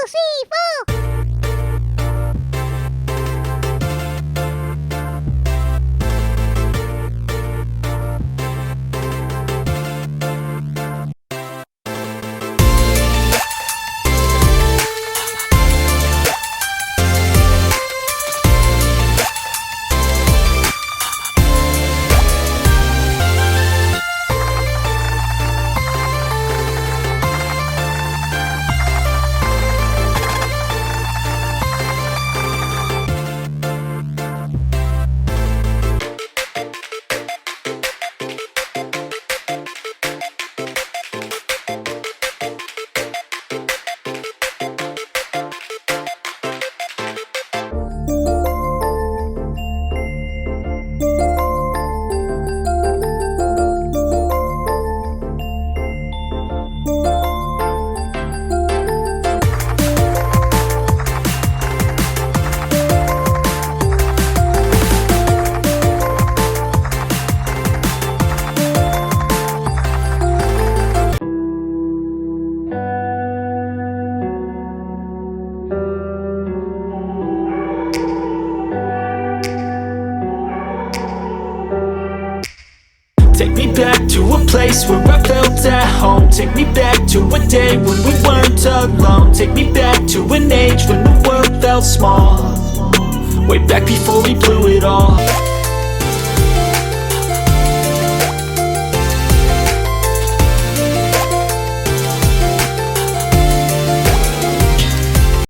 3, 4. Take me back to a place where I felt at home. Take me back to a day when we weren't alone. Take me back to an age when the world felt small. Way back before we blew it all.